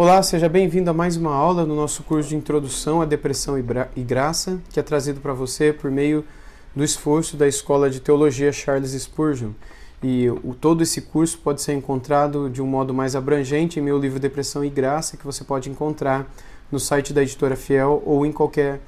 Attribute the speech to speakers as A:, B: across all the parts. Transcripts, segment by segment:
A: Olá, seja bem-vindo a mais uma aula no nosso curso de Introdução à Depressão e Graça, que é trazido para você por meio do esforço da Escola de Teologia Charles Spurgeon. E todo esse curso pode ser encontrado de um modo mais abrangente em meu livro Depressão e Graça, que você pode encontrar no site da Editora Fiel ou em qualquer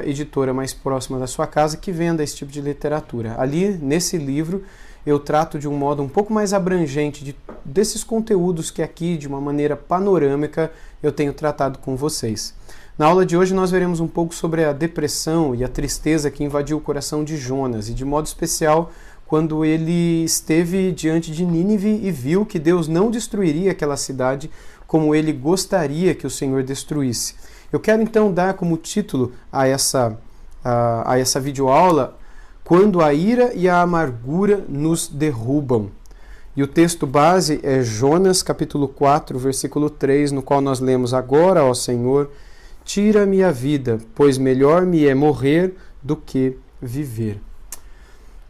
A: editora mais próxima da sua casa que venda esse tipo de literatura. Ali, nesse livro, eu trato de um modo um pouco mais abrangente desses conteúdos que aqui, de uma maneira panorâmica, eu tenho tratado com vocês. Na aula de hoje nós veremos um pouco sobre a depressão e a tristeza que invadiu o coração de Jonas, e de modo especial quando ele esteve diante de Nínive e viu que Deus não destruiria aquela cidade como ele gostaria que o Senhor destruísse. Eu quero então dar como título a essa videoaula: Quando a ira e a amargura nos derrubam. E o texto base é Jonas, capítulo 4, versículo 3, no qual nós lemos: Agora, ó Senhor, tira-me a vida, pois melhor me é morrer do que viver.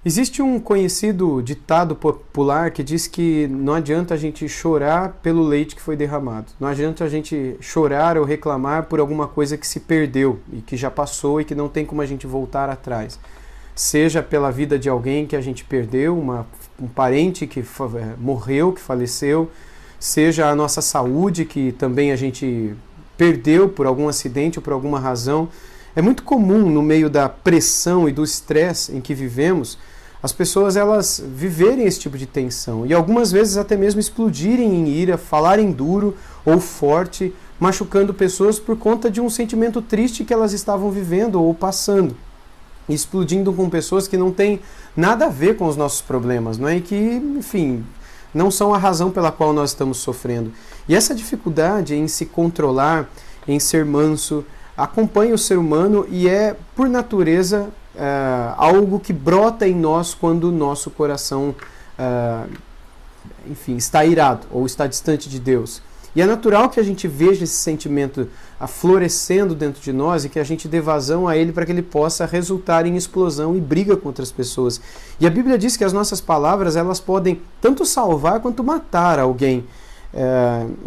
A: Existe um conhecido ditado popular que diz que não adianta a gente chorar pelo leite que foi derramado. Não adianta a gente chorar ou reclamar por alguma coisa que se perdeu e que já passou e que não tem como a gente voltar atrás. Seja pela vida de alguém que a gente perdeu, um parente que morreu, que faleceu, seja a nossa saúde que também a gente perdeu por algum acidente ou por alguma razão. É muito comum no meio da pressão e do estresse em que vivemos, as pessoas elas viverem esse tipo de tensão e algumas vezes até mesmo explodirem em ira, falarem duro ou forte, machucando pessoas por conta de um sentimento triste que elas estavam vivendo ou passando. Explodindo com pessoas que não têm nada a ver com os nossos problemas, não é? E que, enfim, não são a razão pela qual nós estamos sofrendo. E essa dificuldade em se controlar, em ser manso, acompanha o ser humano e é, por natureza, algo que brota em nós quando o nosso coração, enfim, está irado ou está distante de Deus. E é natural que a gente veja esse sentimento florescendo dentro de nós e que a gente dê vazão a ele para que ele possa resultar em explosão e briga com outras pessoas. E a Bíblia diz que as nossas palavras elas podem tanto salvar quanto matar alguém.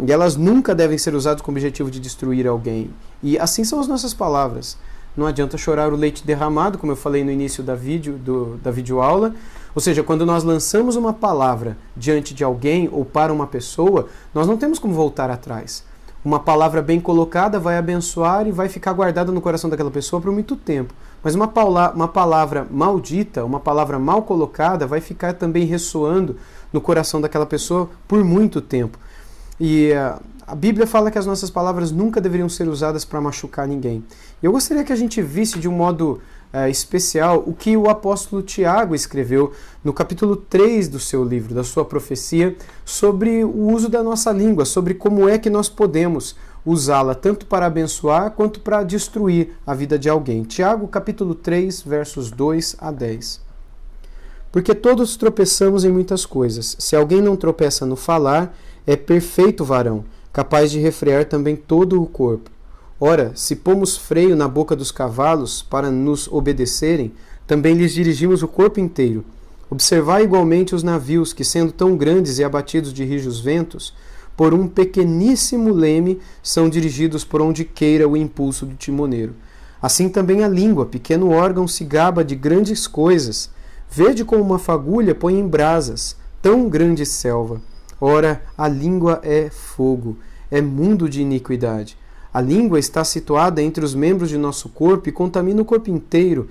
A: E elas nunca devem ser usadas com o objetivo de destruir alguém. E assim são as nossas palavras. Não adianta chorar o leite derramado, como eu falei no início da videoaula. Ou seja, quando nós lançamos uma palavra diante de alguém ou para uma pessoa, nós não temos como voltar atrás. Uma palavra bem colocada vai abençoar e vai ficar guardada no coração daquela pessoa por muito tempo. Mas uma palavra maldita, uma palavra mal colocada, vai ficar também ressoando no coração daquela pessoa por muito tempo. E a Bíblia fala que as nossas palavras nunca deveriam ser usadas para machucar ninguém. E eu gostaria que a gente visse de um modo especial o que o apóstolo Tiago escreveu no capítulo 3 do seu livro, da sua profecia, sobre o uso da nossa língua, sobre como é que nós podemos usá-la tanto para abençoar quanto para destruir a vida de alguém. Tiago, capítulo 3, versos 2 a 10. Porque todos tropeçamos em muitas coisas. Se alguém não tropeça no falar, é perfeito varão, capaz de refrear também todo o corpo. Ora, se pomos freio na boca dos cavalos para nos obedecerem, também lhes dirigimos o corpo inteiro. Observai igualmente os navios, que sendo tão grandes e abatidos de rijos ventos, por um pequeníssimo leme são dirigidos por onde queira o impulso do timoneiro. Assim também a língua, pequeno órgão, se gaba de grandes coisas. Vede como uma fagulha põe em brasas tão grande selva. Ora, a língua é fogo, é mundo de iniquidade. A língua está situada entre os membros de nosso corpo e contamina o corpo inteiro,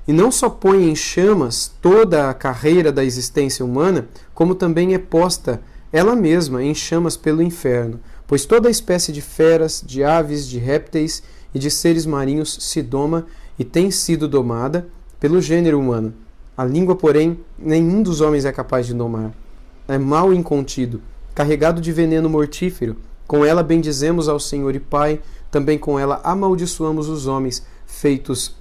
A: e não só põe em chamas toda a carreira da existência humana, como também é posta ela mesma em chamas pelo inferno, pois toda espécie de feras, de aves, de répteis e de seres marinhos se doma e tem sido domada pelo gênero humano. A língua, porém, nenhum dos homens é capaz de domar. É mal incontido, carregado de veneno mortífero. Com ela bendizemos ao Senhor e Pai, também com ela amaldiçoamos os homens, feitos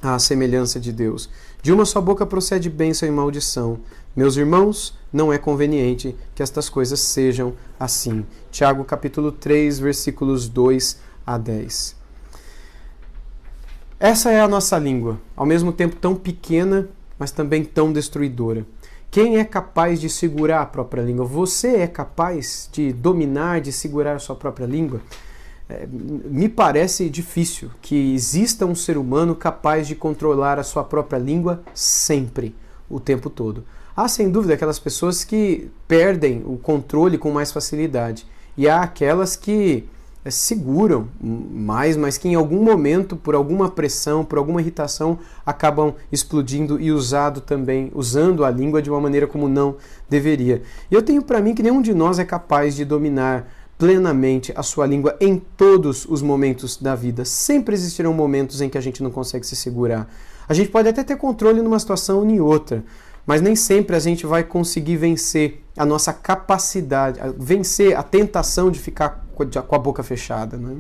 A: à semelhança de Deus. De uma só boca procede bênção e maldição. Meus irmãos, não é conveniente que estas coisas sejam assim. Tiago capítulo 3, versículos 2 a 10. Essa é a nossa língua, ao mesmo tempo tão pequena, mas também tão destruidora. Quem é capaz de segurar a própria língua? Você é capaz de dominar, de segurar a sua própria língua? Me parece difícil que exista um ser humano capaz de controlar a sua própria língua sempre, o tempo todo. Há, sem dúvida, aquelas pessoas que perdem o controle com mais facilidade. E há aquelas que seguram mais, mas que em algum momento, por alguma pressão, por alguma irritação, acabam explodindo e usando a língua de uma maneira como não deveria. E eu tenho para mim que nenhum de nós é capaz de dominar plenamente a sua língua em todos os momentos da vida. Sempre existirão momentos em que a gente não consegue se segurar. A gente pode até ter controle numa situação ou em outra, mas nem sempre a gente vai conseguir vencer a nossa capacidade, vencer a tentação de ficar com a boca fechada, né?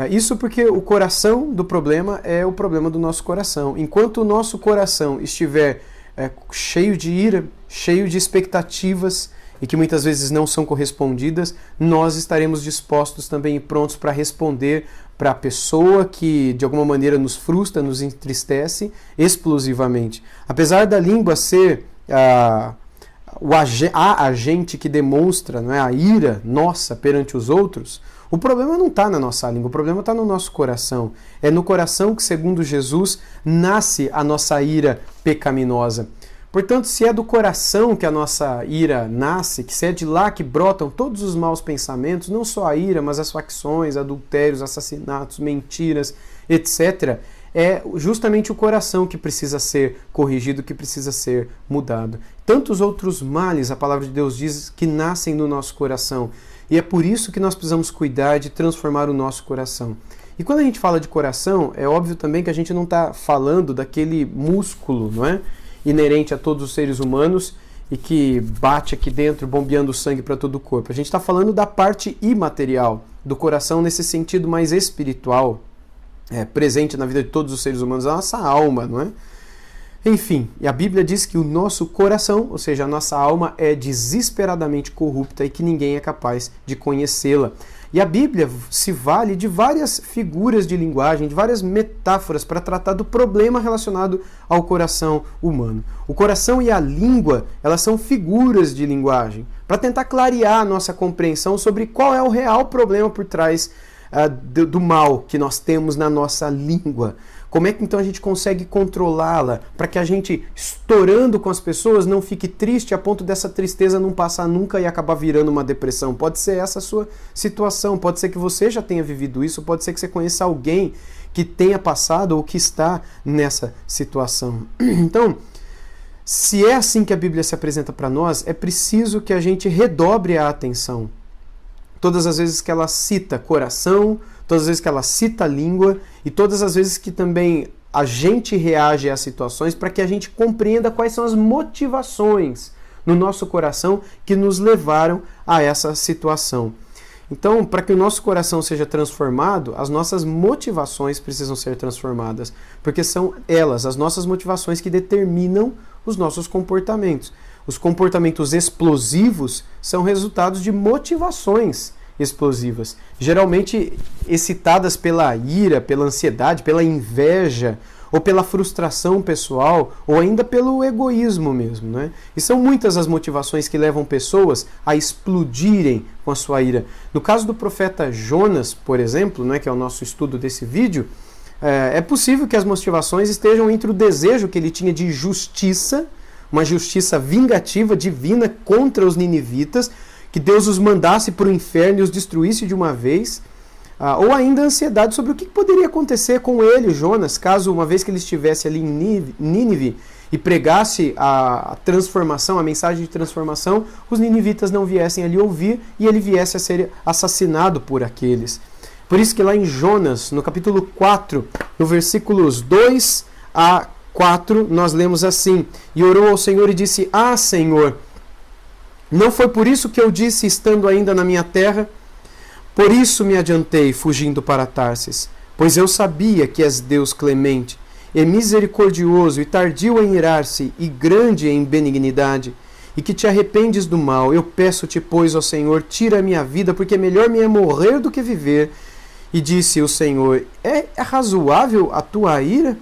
A: Isso porque o coração do problema é o problema do nosso coração. Enquanto o nosso coração estiver cheio de ira, cheio de expectativas e que muitas vezes não são correspondidas, nós estaremos dispostos também e prontos para responder para a pessoa que de alguma maneira nos frustra, nos entristece explosivamente. Apesar da língua ser a agente que demonstra, não é, a ira nossa perante os outros, o problema não está na nossa língua, o problema está no nosso coração. É no coração que, segundo Jesus, nasce a nossa ira pecaminosa. Portanto, se é do coração que a nossa ira nasce, que se é de lá que brotam todos os maus pensamentos, não só a ira, mas as facções, adultérios, assassinatos, mentiras, etc., é justamente o coração que precisa ser corrigido, que precisa ser mudado. Tantos outros males, a palavra de Deus diz, que nascem no nosso coração. E é por isso que nós precisamos cuidar de transformar o nosso coração. E quando a gente fala de coração, é óbvio também que a gente não está falando daquele músculo, não é? Inerente a todos os seres humanos e que bate aqui dentro, bombeando sangue para todo o corpo. A gente está falando da parte imaterial do coração nesse sentido mais espiritual, presente na vida de todos os seres humanos, a nossa alma, não é? Enfim, e a Bíblia diz que o nosso coração, ou seja, a nossa alma, é desesperadamente corrupta e que ninguém é capaz de conhecê-la. E a Bíblia se vale de várias figuras de linguagem, de várias metáforas para tratar do problema relacionado ao coração humano. O coração e a língua, elas são figuras de linguagem para tentar clarear a nossa compreensão sobre qual é o real problema por trás do mal que nós temos na nossa língua. Como é que então a gente consegue controlá-la para que a gente, estourando com as pessoas, não fique triste a ponto dessa tristeza não passar nunca e acabar virando uma depressão? Pode ser essa a sua situação, pode ser que você já tenha vivido isso, pode ser que você conheça alguém que tenha passado ou que está nessa situação. Então, se é assim que a Bíblia se apresenta para nós, é preciso que a gente redobre a atenção. Todas as vezes que ela cita coração, todas as vezes que ela cita língua e todas as vezes que também a gente reage às situações para que a gente compreenda quais são as motivações no nosso coração que nos levaram a essa situação. Então, para que o nosso coração seja transformado, as nossas motivações precisam ser transformadas, porque são elas, as nossas motivações, que determinam os nossos comportamentos. Os comportamentos explosivos são resultados de motivações explosivas, geralmente excitadas pela ira, pela ansiedade, pela inveja, ou pela frustração pessoal, ou ainda pelo egoísmo mesmo, né? E são muitas as motivações que levam pessoas a explodirem com a sua ira. No caso do profeta Jonas, por exemplo, né, que é o nosso estudo desse vídeo, é possível que as motivações estejam entre o desejo que ele tinha de justiça, uma justiça vingativa, divina, contra os ninivitas, que Deus os mandasse para o inferno e os destruísse de uma vez, ou ainda a ansiedade sobre o que poderia acontecer com ele, Jonas, caso uma vez que ele estivesse ali em Nínive e pregasse a transformação, a mensagem de transformação, os ninivitas não viessem ali ouvir e ele viesse a ser assassinado por aqueles. Por isso que lá em Jonas, no capítulo 4, no versículos 2 a 4, nós lemos assim: E orou ao Senhor e disse: Ah, Senhor, não foi por isso que eu disse, estando ainda na minha terra? Por isso me adiantei, fugindo para Tarsis, pois eu sabia que és Deus clemente, e misericordioso, e tardio em irar-se, e grande em benignidade, e que te arrependes do mal. Eu peço-te, pois, ó Senhor, tira a minha vida, porque melhor me é morrer do que viver. E disse o Senhor: É razoável a tua ira?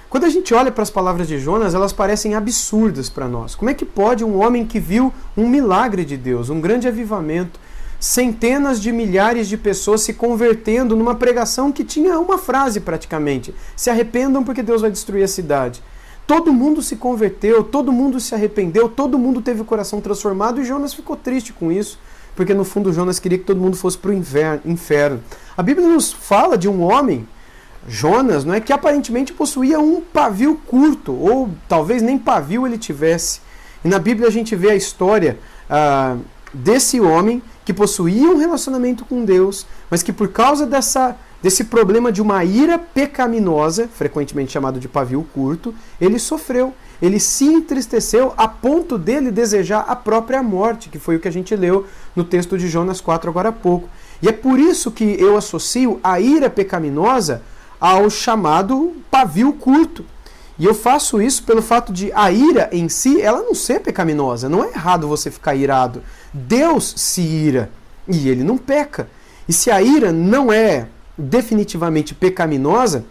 A: Quando a gente olha para as palavras de Jonas, elas parecem absurdas para nós. Como é que pode um homem que viu um milagre de Deus, um grande avivamento, centenas de milhares de pessoas se convertendo numa pregação que tinha uma frase praticamente: se arrependam porque Deus vai destruir a cidade. Todo mundo se converteu, todo mundo se arrependeu, todo mundo teve o coração transformado, e Jonas ficou triste com isso, porque no fundo Jonas queria que todo mundo fosse para o inferno. A Bíblia nos fala de um homem, Jonas, não é, que aparentemente possuía um pavio curto, ou talvez nem pavio ele tivesse. E na Bíblia a gente vê a história desse homem que possuía um relacionamento com Deus, mas que por causa desse problema de uma ira pecaminosa, frequentemente chamado de pavio curto, ele sofreu, ele se entristeceu a ponto dele desejar a própria morte, que foi o que a gente leu no texto de Jonas 4 agora há pouco. E é por isso que eu associo a ira pecaminosa ao chamado pavio curto. E eu faço isso pelo fato de a ira em si, ela não ser pecaminosa. Não é errado você ficar irado. Deus se ira e ele não peca. E se a ira não é definitivamente pecaminosa,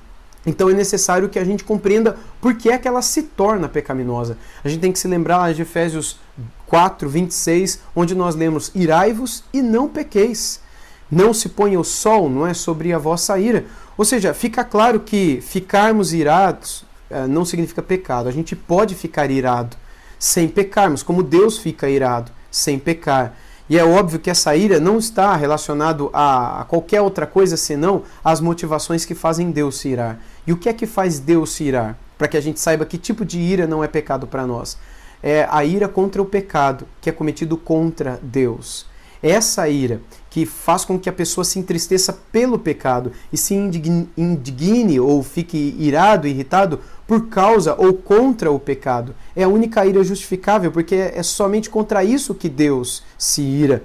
A: então é necessário que a gente compreenda por que é que ela se torna pecaminosa. A gente tem que se lembrar lá de Efésios 4, 26, onde nós lemos: irai-vos e não pequeis. Não se ponha o sol, não é, sobre a vossa ira. Ou seja, fica claro que ficarmos irados não significa pecado. A gente pode ficar irado sem pecarmos, como Deus fica irado sem pecar. E é óbvio que essa ira não está relacionada a qualquer outra coisa senão as motivações que fazem Deus se irar. E o que é que faz Deus se irar? Para que a gente saiba que tipo de ira não é pecado para nós. É a ira contra o pecado, que é cometido contra Deus. Essa ira que faz com que a pessoa se entristeça pelo pecado e se indigne ou fique irado, irritado por causa ou contra o pecado. É a única ira justificável, porque é somente contra isso que Deus se ira.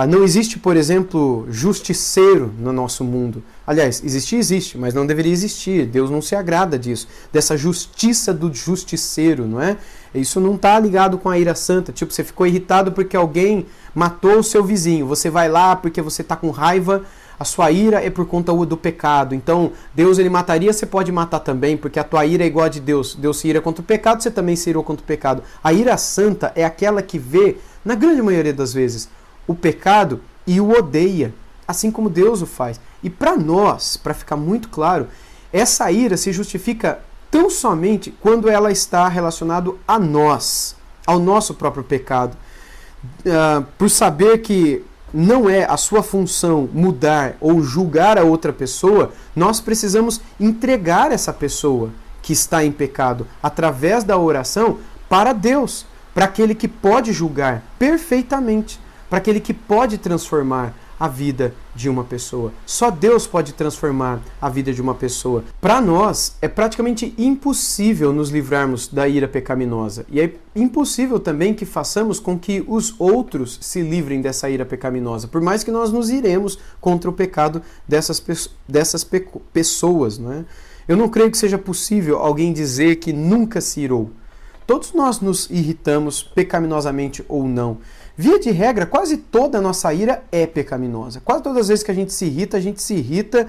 A: Não existe, por exemplo, justiceiro no nosso mundo. Aliás, existe, mas não deveria existir. Deus não se agrada disso, dessa justiça do justiceiro, não é? Isso não está ligado com a ira santa. Tipo, você ficou irritado porque alguém matou o seu vizinho. Você vai lá porque você está com raiva. A sua ira é por conta do pecado. Então, Deus ele mataria, você pode matar também, porque a tua ira é igual a de Deus. Deus se ira contra o pecado, você também se irou contra o pecado. A ira santa é aquela que vê, na grande maioria das vezes, o pecado e o odeia, assim como Deus o faz. E para nós, para ficar muito claro, essa ira se justifica tão somente quando ela está relacionada a nós, ao nosso próprio pecado. Por saber que não é a sua função mudar ou julgar a outra pessoa, nós precisamos entregar essa pessoa que está em pecado através da oração para Deus, para aquele que pode julgar perfeitamente, para aquele que pode transformar a vida de uma pessoa. Só Deus pode transformar a vida de uma pessoa. Para nós, é praticamente impossível nos livrarmos da ira pecaminosa. E é impossível também que façamos com que os outros se livrem dessa ira pecaminosa, por mais que nós nos iremos contra o pecado dessas pessoas. Não é? Eu não creio que seja possível alguém dizer que nunca se irou. Todos nós nos irritamos, pecaminosamente ou não. Via de regra, quase toda a nossa ira é pecaminosa. Quase todas as vezes que a gente se irrita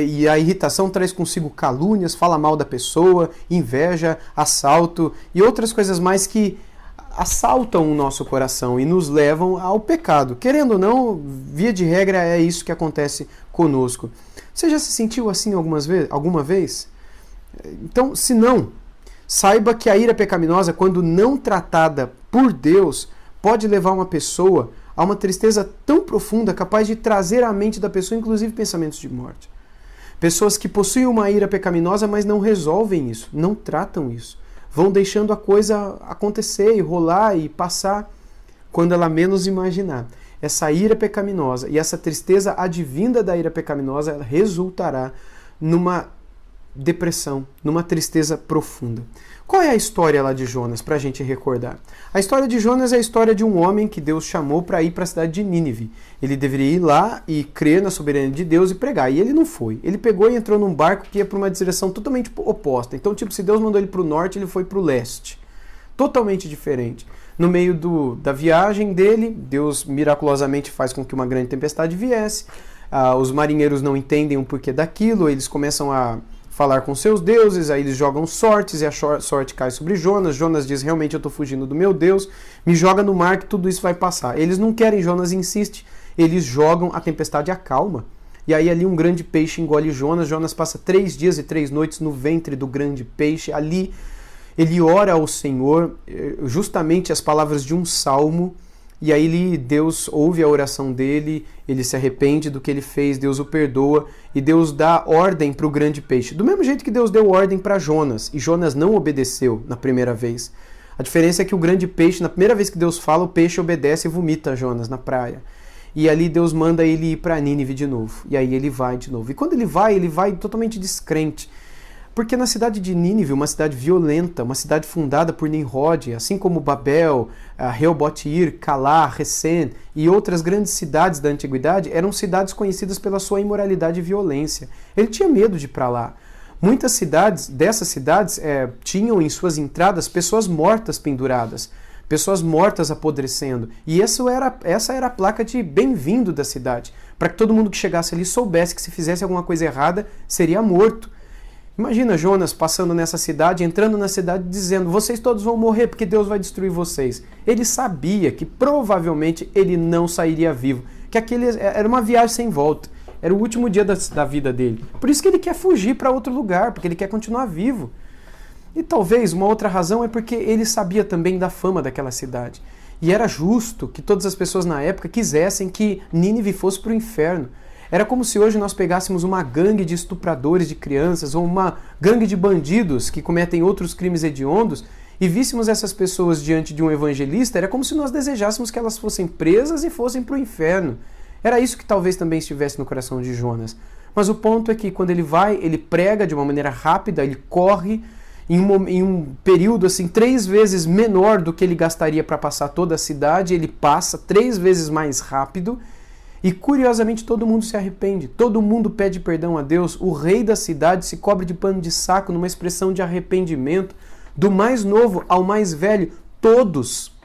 A: e a irritação traz consigo calúnias, fala mal da pessoa, inveja, assalto e outras coisas mais que assaltam o nosso coração e nos levam ao pecado. Querendo ou não, via de regra é isso que acontece conosco. Você já se sentiu assim alguma vez? Então, se não, saiba que a ira pecaminosa, quando não tratada por Deus, pode levar uma pessoa a uma tristeza tão profunda, capaz de trazer à mente da pessoa, inclusive, pensamentos de morte. Pessoas que possuem uma ira pecaminosa, mas não resolvem isso, não tratam isso. Vão deixando a coisa acontecer e rolar e passar quando ela menos imaginar. Essa ira pecaminosa e essa tristeza advinda da ira pecaminosa resultará numa depressão, numa tristeza profunda. Qual é a história lá de Jonas, para a gente recordar? A história de Jonas é a história de um homem que Deus chamou para ir para a cidade de Nínive. Ele deveria ir lá e crer na soberania de Deus e pregar, e ele não foi. Ele pegou e entrou num barco que ia para uma direção totalmente oposta. Então, tipo, se Deus mandou ele para o norte, ele foi para o leste. Totalmente diferente. No meio da viagem dele, Deus miraculosamente faz com que uma grande tempestade viesse. Os marinheiros não entendem o porquê daquilo, eles começam a falar com seus deuses, aí eles jogam sortes e a sorte cai sobre Jonas. Jonas diz, realmente eu estou fugindo do meu Deus, me joga no mar que tudo isso vai passar. Eles não querem, Jonas insiste, eles jogam, a tempestade acalma. E aí ali um grande peixe engole Jonas, Jonas passa 3 dias e 3 noites no ventre do grande peixe, ali ele ora ao Senhor, justamente as palavras de um salmo, e aí Deus ouve a oração dele, ele se arrepende do que ele fez, Deus o perdoa, e Deus dá ordem para o grande peixe. Do mesmo jeito que Deus deu ordem para Jonas, e Jonas não obedeceu na primeira vez. A diferença é que o grande peixe, na primeira vez que Deus fala, o peixe obedece e vomita Jonas na praia. E ali Deus manda ele ir para Nínive de novo, e aí ele vai de novo. E quando ele vai totalmente descrente. Porque na cidade de Nínive, uma cidade violenta, uma cidade fundada por Nimrod, assim como Babel, Rehoboth-ir, Calá, Resen e outras grandes cidades da antiguidade, eram cidades conhecidas pela sua imoralidade e violência. Ele tinha medo de ir para lá. Muitas dessas cidades tinham em suas entradas pessoas mortas penduradas, pessoas mortas apodrecendo. E essa era a placa de bem-vindo da cidade, para que todo mundo que chegasse ali soubesse que se fizesse alguma coisa errada, seria morto. Imagina Jonas passando nessa cidade, entrando na cidade dizendo, vocês todos vão morrer porque Deus vai destruir vocês. Ele sabia que provavelmente ele não sairia vivo, que aquele era uma viagem sem volta, era o último dia da vida dele. Por isso que ele quer fugir para outro lugar, porque ele quer continuar vivo. E talvez uma outra razão é porque ele sabia também da fama daquela cidade. E era justo que todas as pessoas na época quisessem que Nínive fosse para o inferno. Era como se hoje nós pegássemos uma gangue de estupradores de crianças ou uma gangue de bandidos que cometem outros crimes hediondos e víssemos essas pessoas diante de um evangelista, era como se nós desejássemos que elas fossem presas e fossem para o inferno. Era isso que talvez também estivesse no coração de Jonas. Mas o ponto é que quando ele vai, ele prega de uma maneira rápida, ele corre em um período assim 3 vezes menor do que ele gastaria para passar toda a cidade, ele passa 3 vezes mais rápido. E curiosamente todo mundo se arrepende, todo mundo pede perdão a Deus, o rei da cidade se cobre de pano de saco numa expressão de arrependimento, do mais novo ao mais velho, todos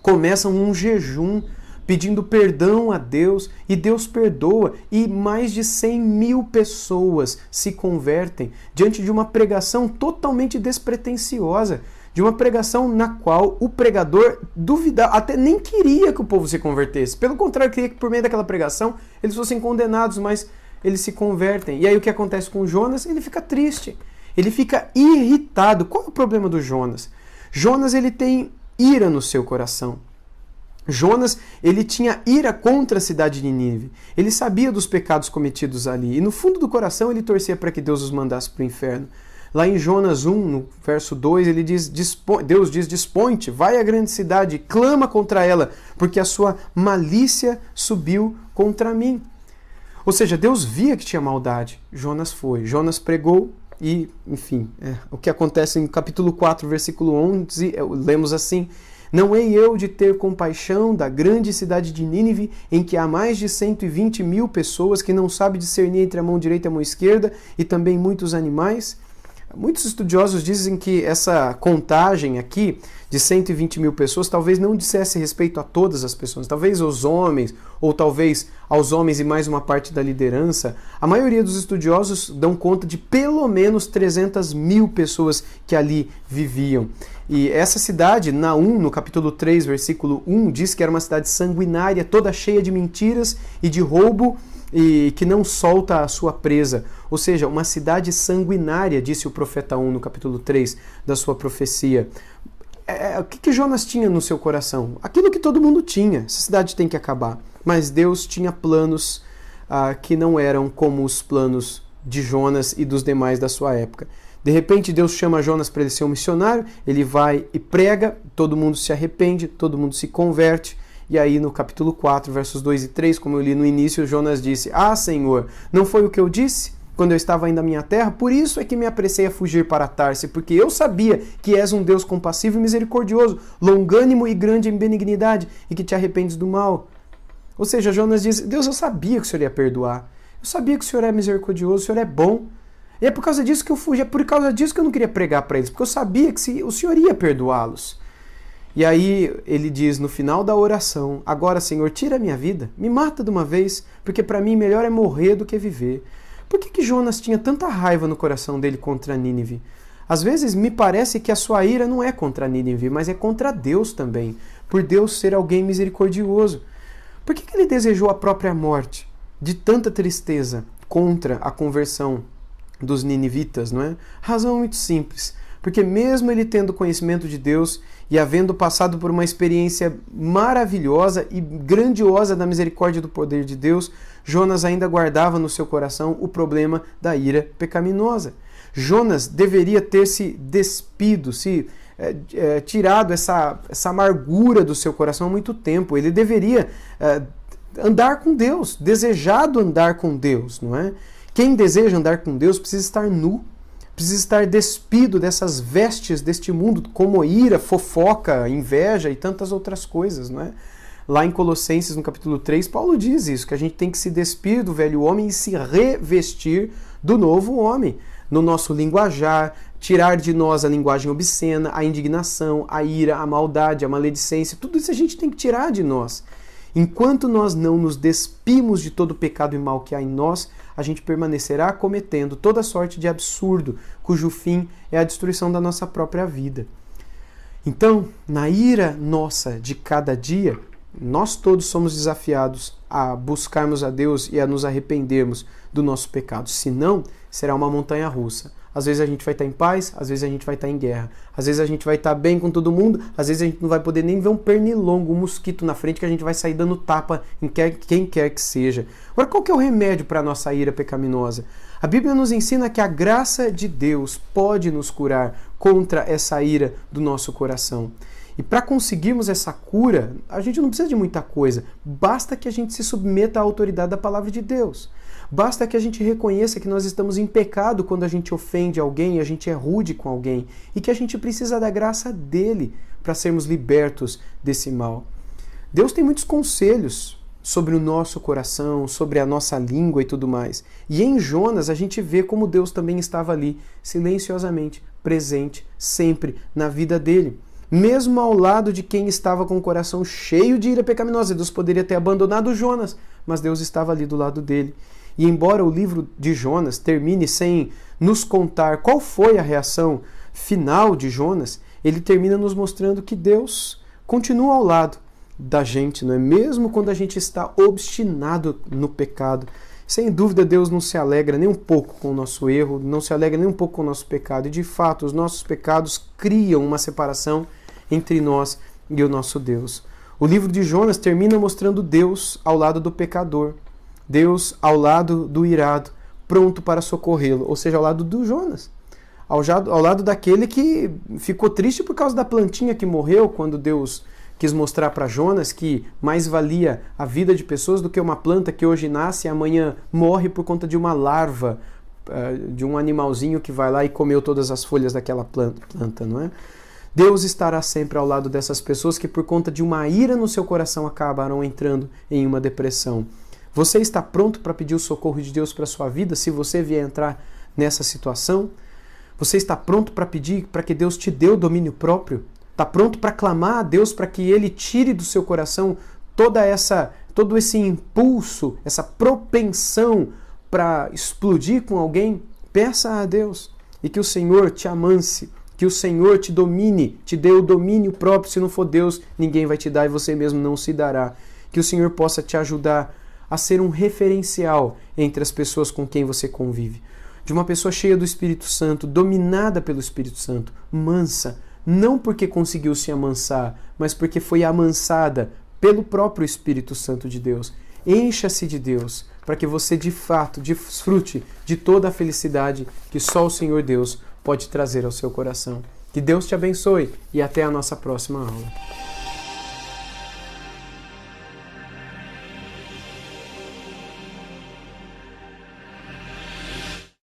A: começam um jejum pedindo perdão a Deus e Deus perdoa e mais de 100.000 pessoas se convertem diante de uma pregação totalmente despretensiosa, de uma pregação na qual o pregador duvidava, até nem queria que o povo se convertesse. Pelo contrário, queria que por meio daquela pregação eles fossem condenados, mas eles se convertem. E aí o que acontece com Jonas? Ele fica triste, ele fica irritado. Qual é o problema do Jonas? Jonas, ele tem ira no seu coração. Jonas, ele tinha ira contra a cidade de Nínive. Ele sabia dos pecados cometidos ali. E no fundo do coração ele torcia para que Deus os mandasse para o inferno. Lá em Jonas 1, no verso 2, ele diz, Deus diz, dispõe-te, vai à grande cidade, clama contra ela, porque a sua malícia subiu contra mim. Ou seja, Deus via que tinha maldade. Jonas foi. Jonas pregou e, enfim, o que acontece em capítulo 4, versículo 11, lemos assim, não hei eu de ter compaixão da grande cidade de Nínive, em que há mais de 120.000 pessoas que não sabem discernir entre a mão direita e a mão esquerda, e também muitos animais? Muitos estudiosos dizem que essa contagem aqui de 120.000 pessoas talvez não dissesse respeito a todas as pessoas, talvez aos homens, ou talvez aos homens e mais uma parte da liderança. A maioria dos estudiosos dão conta de pelo menos 300.000 pessoas que ali viviam. E essa cidade, Naum, no capítulo 3, versículo 1, diz que era uma cidade sanguinária, toda cheia de mentiras e de roubo, e que não solta a sua presa. Ou seja, uma cidade sanguinária, disse o profeta 1 no capítulo 3 da sua profecia. O que Jonas tinha no seu coração? Aquilo que todo mundo tinha. Essa cidade tem que acabar. Mas Deus tinha planos que não eram como os planos de Jonas e dos demais da sua época. De repente Deus chama Jonas para ele ser um missionário, ele vai e prega, todo mundo se arrepende, todo mundo se converte. E aí no capítulo 4, versos 2 e 3, como eu li no início, Jonas disse, Senhor, não foi o que eu disse quando eu estava ainda na minha terra? Por isso é que me apressei a fugir para Tarse, porque eu sabia que és um Deus compassivo e misericordioso, longânimo e grande em benignidade, e que te arrependes do mal. Ou seja, Jonas diz, Deus, eu sabia que o Senhor ia perdoar, eu sabia que o Senhor é misericordioso, o Senhor é bom, e é por causa disso que eu fugi, é por causa disso que eu não queria pregar para eles, porque eu sabia que o Senhor ia perdoá-los. E aí ele diz no final da oração, agora, Senhor, tira a minha vida, me mata de uma vez, porque para mim melhor é morrer do que viver. Por que Jonas tinha tanta raiva no coração dele contra Nínive? Às vezes me parece que a sua ira não é contra Nínive, mas é contra Deus também, por Deus ser alguém misericordioso. Por que ele desejou a própria morte? De tanta tristeza contra a conversão dos ninivitas, não é? Razão muito simples. Porque mesmo ele tendo conhecimento de Deus e havendo passado por uma experiência maravilhosa e grandiosa da misericórdia e do poder de Deus, Jonas ainda guardava no seu coração o problema da ira pecaminosa. Jonas deveria ter se despido, tirado essa amargura do seu coração há muito tempo. Ele deveria andar com Deus, desejado andar com Deus, não é? Quem deseja andar com Deus precisa estar nu, precisa estar despido dessas vestes deste mundo, como ira, fofoca, inveja e tantas outras coisas, não é? Lá em Colossenses, no capítulo 3, Paulo diz isso, que a gente tem que se despir do velho homem e se revestir do novo homem. No nosso linguajar, tirar de nós a linguagem obscena, a indignação, a ira, a maldade, a maledicência, tudo isso a gente tem que tirar de nós. Enquanto nós não nos despimos de todo o pecado e mal que há em nós, a gente permanecerá cometendo toda sorte de absurdo, cujo fim é a destruição da nossa própria vida. Então, na ira nossa de cada dia, nós todos somos desafiados a buscarmos a Deus e a nos arrependermos do nosso pecado. Senão, será uma montanha russa. Às vezes a gente vai estar em paz, às vezes a gente vai estar em guerra. Às vezes a gente vai estar bem com todo mundo, às vezes a gente não vai poder nem ver um pernilongo, um mosquito na frente, que a gente vai sair dando tapa em quem quer que seja. Agora, qual que é o remédio para a nossa ira pecaminosa? A Bíblia nos ensina que a graça de Deus pode nos curar contra essa ira do nosso coração. E para conseguirmos essa cura, a gente não precisa de muita coisa. Basta que a gente se submeta à autoridade da palavra de Deus. Basta que a gente reconheça que nós estamos em pecado quando a gente ofende alguém, a gente é rude com alguém, e que a gente precisa da graça dele para sermos libertos desse mal. Deus tem muitos conselhos sobre o nosso coração, sobre a nossa língua e tudo mais. E em Jonas a gente vê como Deus também estava ali, silenciosamente, presente, sempre na vida dele. Mesmo ao lado de quem estava com o coração cheio de ira pecaminosa. Deus poderia ter abandonado Jonas, mas Deus estava ali do lado dele. E embora o livro de Jonas termine sem nos contar qual foi a reação final de Jonas, ele termina nos mostrando que Deus continua ao lado da gente, não é? Mesmo quando a gente está obstinado no pecado. Sem dúvida, Deus não se alegra nem um pouco com o nosso erro, não se alegra nem um pouco com o nosso pecado. E de fato, os nossos pecados criam uma separação entre nós e o nosso Deus. O livro de Jonas termina mostrando Deus ao lado do pecador. Deus ao lado do irado, pronto para socorrê-lo, ou seja, ao lado do Jonas, ao lado daquele que ficou triste por causa da plantinha que morreu, quando Deus quis mostrar para Jonas que mais valia a vida de pessoas do que uma planta que hoje nasce e amanhã morre por conta de uma larva, de um animalzinho que vai lá e comeu todas as folhas daquela planta, não é? Deus estará sempre ao lado dessas pessoas que por conta de uma ira no seu coração acabarão entrando em uma depressão. Você está pronto para pedir o socorro de Deus para a sua vida se você vier entrar nessa situação? Você está pronto para pedir para que Deus te dê o domínio próprio? Está pronto para clamar a Deus para que Ele tire do seu coração todo esse impulso, essa propensão para explodir com alguém? Peça a Deus e que o Senhor te amance, que o Senhor te domine, te dê o domínio próprio. Se não for Deus, ninguém vai te dar e você mesmo não se dará. Que o Senhor possa te ajudar a ser um referencial entre as pessoas com quem você convive. De uma pessoa cheia do Espírito Santo, dominada pelo Espírito Santo, mansa, não porque conseguiu se amansar, mas porque foi amansada pelo próprio Espírito Santo de Deus. Encha-se de Deus, para que você de fato desfrute de toda a felicidade que só o Senhor Deus pode trazer ao seu coração. Que Deus te abençoe e até a nossa próxima aula.